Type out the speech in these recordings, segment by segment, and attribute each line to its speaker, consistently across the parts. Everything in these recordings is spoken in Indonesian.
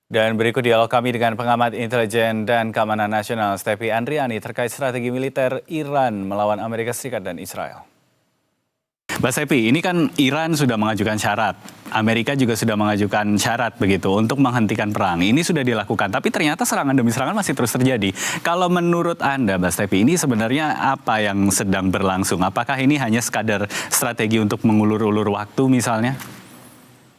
Speaker 1: Dan berikut dialog kami dengan pengamat intelijen dan keamanan nasional Stefi Andriani terkait strategi militer Iran melawan Amerika Serikat dan Israel. Mbak Stefi, ini kan Iran sudah mengajukan syarat, Amerika juga sudah mengajukan syarat begitu untuk menghentikan perang. Ini sudah dilakukan, tapi ternyata serangan demi serangan masih terus terjadi. Kalau menurut Anda, Mbak Stefi, ini sebenarnya apa yang sedang berlangsung? Apakah ini hanya sekadar strategi untuk mengulur-ulur waktu misalnya?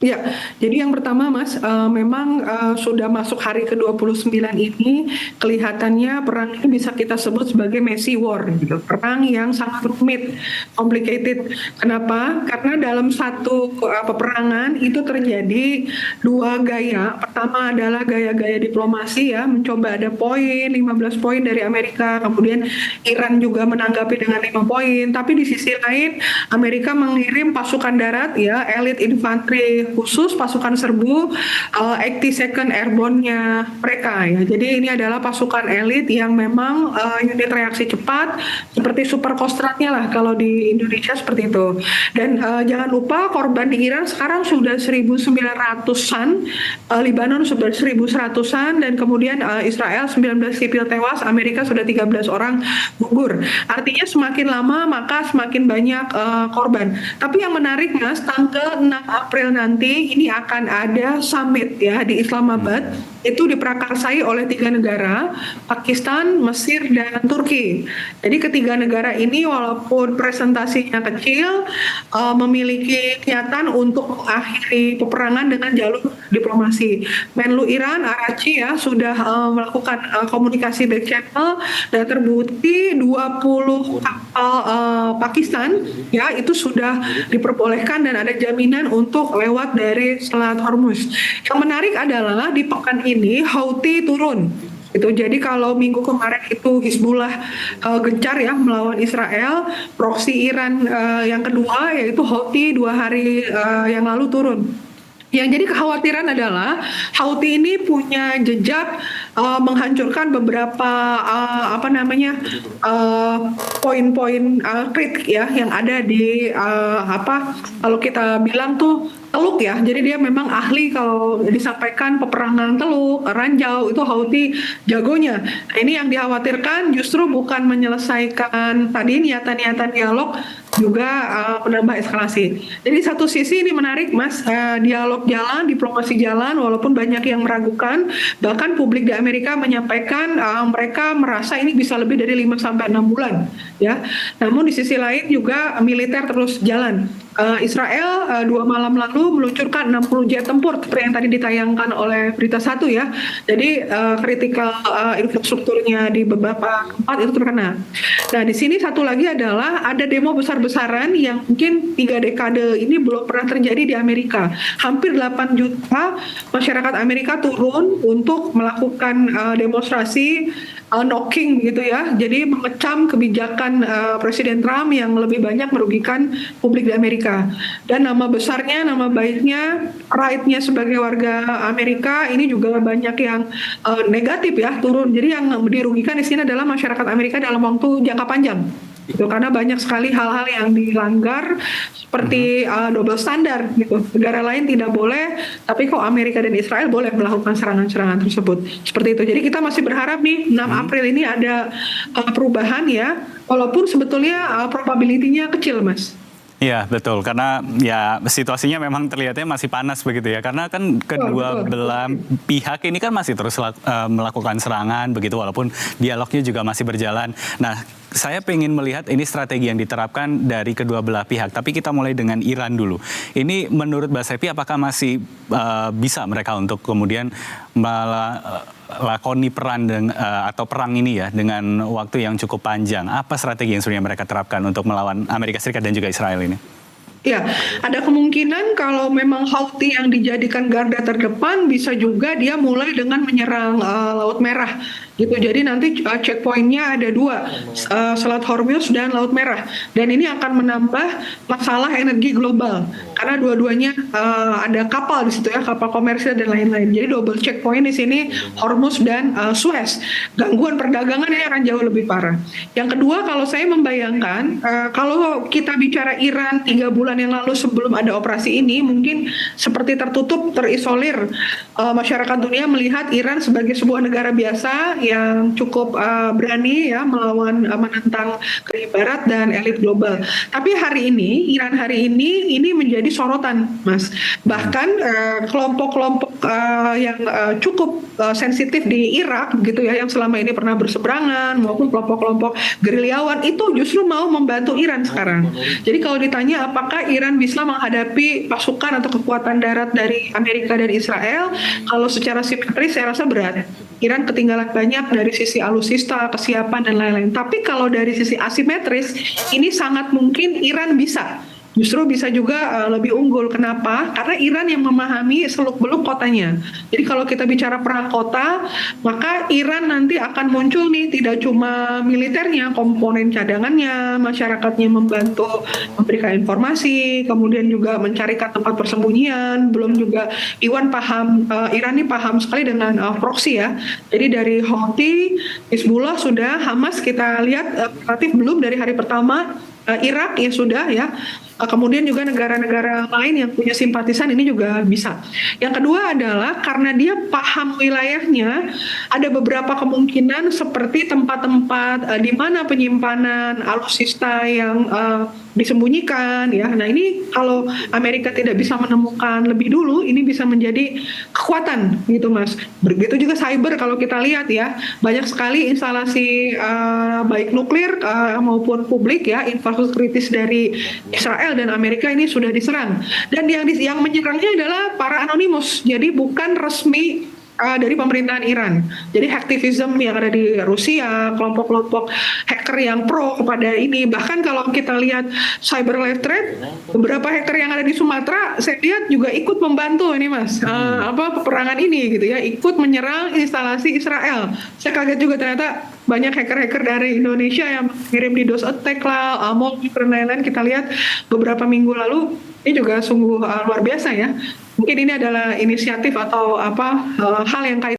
Speaker 2: Ya, jadi yang pertama Mas, memang sudah masuk hari ke-29 ini, kelihatannya perang ini bisa kita sebut sebagai messy war, gitu. Perang yang sangat rumit, complicated. Kenapa? Karena dalam satu peperangan itu terjadi dua gaya. Pertama adalah gaya-gaya diplomasi ya, mencoba ada 15 poin dari Amerika, kemudian Iran juga menanggapi dengan 5 poin, tapi di sisi lain Amerika mengirim pasukan darat ya, elit infanteri khusus pasukan serbu 82nd Airborne-nya mereka ya. Jadi ini adalah pasukan elit yang memang unit reaksi cepat seperti super kostratnya lah kalau di Indonesia seperti itu. Dan jangan lupa korban di Iran sekarang sudah 1.900-an, Libanon sudah 1.100-an, dan kemudian Israel 19 sipil tewas, Amerika sudah 13 orang gugur. Artinya semakin lama maka semakin banyak korban. Tapi yang menarik Mas, tanggal 6 April nanti ini akan ada summit ya di Islamabad, itu diprakarsai oleh 3 negara, Pakistan, Mesir, dan Turki. Jadi ketiga negara ini walaupun presentasinya kecil, memiliki niatan untuk mengakhiri peperangan dengan jalur diplomasi. Menlu Iran, Araghchi ya, sudah melakukan komunikasi back channel dan terbukti 20 kapal Pakistan ya itu sudah diperbolehkan dan ada jaminan untuk lewat dari Selat Hormuz. Yang menarik adalah di pekan ini Houthi turun. Itu jadi kalau minggu kemarin itu Hizbullah gencar ya melawan Israel, proksi Iran yang kedua yaitu Houthi 2 hari yang lalu turun. Yang jadi kekhawatiran adalah Houthi ini punya jejak menghancurkan beberapa poin-poin kritik ya yang ada di kalau kita bilang tuh Teluk ya, jadi dia memang ahli kalau disampaikan peperangan Teluk, Ranjau, itu Houthi jagonya. Nah, ini yang dikhawatirkan justru bukan menyelesaikan tadi niatan-niatan dialog, juga menambah eskalasi. Jadi satu sisi ini menarik Mas, dialog jalan, diplomasi jalan, walaupun banyak yang meragukan, bahkan publik di Amerika menyampaikan mereka merasa ini bisa lebih dari 5-6 bulan. Ya. Namun di sisi lain juga militer terus jalan. Israel 2 malam lalu meluncurkan 60 jet tempur seperti yang tadi ditayangkan oleh Berita Satu ya. Jadi kritikal infrastrukturnya di beberapa tempat itu terkena. Nah di sini satu lagi adalah ada demo besar-besaran yang mungkin 3 dekade ini belum pernah terjadi di Amerika. Hampir 8 juta masyarakat Amerika turun untuk melakukan demonstrasi knocking gitu ya. Jadi mengecam kebijakan Presiden Trump yang lebih banyak merugikan publik di Amerika. Dan nama besarnya, nama baiknya, pride-nya sebagai warga Amerika ini juga banyak yang negatif ya turun. Jadi yang dirugikan di sini adalah masyarakat Amerika dalam waktu jangka panjang. Gitu, karena banyak sekali hal-hal yang dilanggar seperti double standar gitu. Negara lain tidak boleh, tapi kok Amerika dan Israel boleh melakukan serangan-serangan tersebut. Seperti itu. Jadi kita masih berharap nih 6 April ini ada perubahan ya, walaupun sebetulnya probability-nya kecil Mas.
Speaker 1: Iya betul, karena ya situasinya memang terlihatnya masih panas begitu ya, karena kan kedua belah pihak ini kan masih terus melakukan serangan begitu, walaupun dialognya juga masih berjalan. Nah saya ingin melihat ini strategi yang diterapkan dari kedua belah pihak, tapi kita mulai dengan Iran dulu. Ini menurut Mbak Stefi apakah masih bisa mereka untuk kemudian melakoni peran atau perang ini ya dengan waktu yang cukup panjang? Apa strategi yang sebenarnya mereka terapkan untuk melawan Amerika Serikat dan juga Israel ini?
Speaker 2: Ya, ada kemungkinan kalau memang Houthi yang dijadikan garda terdepan bisa juga dia mulai dengan menyerang Laut Merah gitu. Jadi nanti checkpointnya ada 2, Selat Hormuz dan Laut Merah. Dan ini akan menambah masalah energi global. karena dua-duanya ada kapal di situ ya, kapal komersil dan lain-lain. Jadi double checkpoint di sini Hormuz dan Suez. Gangguan perdagangan ini akan jauh lebih parah. Yang kedua, kalau saya membayangkan kalau kita bicara Iran 3 bulan yang lalu sebelum ada operasi ini, mungkin seperti tertutup, terisolir. Masyarakat dunia melihat Iran sebagai sebuah negara biasa yang cukup berani ya melawan menentang Korea Barat dan elit global. Tapi hari ini, Iran hari ini menjadi sorotan, Mas. Bahkan kelompok-kelompok yang cukup sensitif di Irak gitu ya, yang selama ini pernah berseberangan maupun kelompok-kelompok gerilyawan itu justru mau membantu Iran sekarang. Jadi kalau ditanya apakah Iran bisa menghadapi pasukan atau kekuatan darat dari Amerika dan Israel, kalau secara simetris saya rasa berat. Iran ketinggalan banyak dari sisi alutsista, kesiapan dan lain-lain. Tapi kalau dari sisi asimetris, ini sangat mungkin Iran bisa. Justru bisa juga lebih unggul. Kenapa? Karena Iran yang memahami seluk-beluk kotanya. Jadi kalau kita bicara perang kota, maka Iran nanti akan muncul nih tidak cuma militernya, komponen cadangannya, masyarakatnya membantu memberikan informasi, kemudian juga mencarikan tempat persembunyian, belum juga Iran ini paham sekali dengan proxy ya. Jadi dari Houthi, Hizbullah sudah, Hamas kita lihat relatif belum dari hari pertama, Irak ya sudah ya. Kemudian juga negara-negara lain yang punya simpatisan ini juga bisa. Yang kedua adalah karena dia paham wilayahnya, ada beberapa kemungkinan seperti tempat-tempat di mana penyimpanan alutsista yang disembunyikan ya. Nah ini kalau Amerika tidak bisa menemukan lebih dulu, ini bisa menjadi kekuatan gitu Mas. Begitu juga cyber kalau kita lihat ya, banyak sekali instalasi baik nuklir maupun publik ya, infrastruktur kritis dari Israel dan Amerika ini sudah diserang. Dan yang menyerangnya adalah para anonimus, jadi bukan resmi dari pemerintahan Iran. Jadi hacktivism yang ada di Rusia, kelompok-kelompok hacker yang pro kepada ini. Bahkan kalau kita lihat cyber life threat, beberapa hacker yang ada di Sumatera, saya lihat juga ikut membantu ini Mas, peperangan ini gitu ya, ikut menyerang instalasi Israel. Saya kaget juga ternyata banyak hacker-hacker dari Indonesia yang mengirim DDoS attack lah, dan lain-lain. Kita lihat beberapa minggu lalu, ini juga sungguh luar biasa ya. Mungkin ini adalah inisiatif atau hal yang kaitan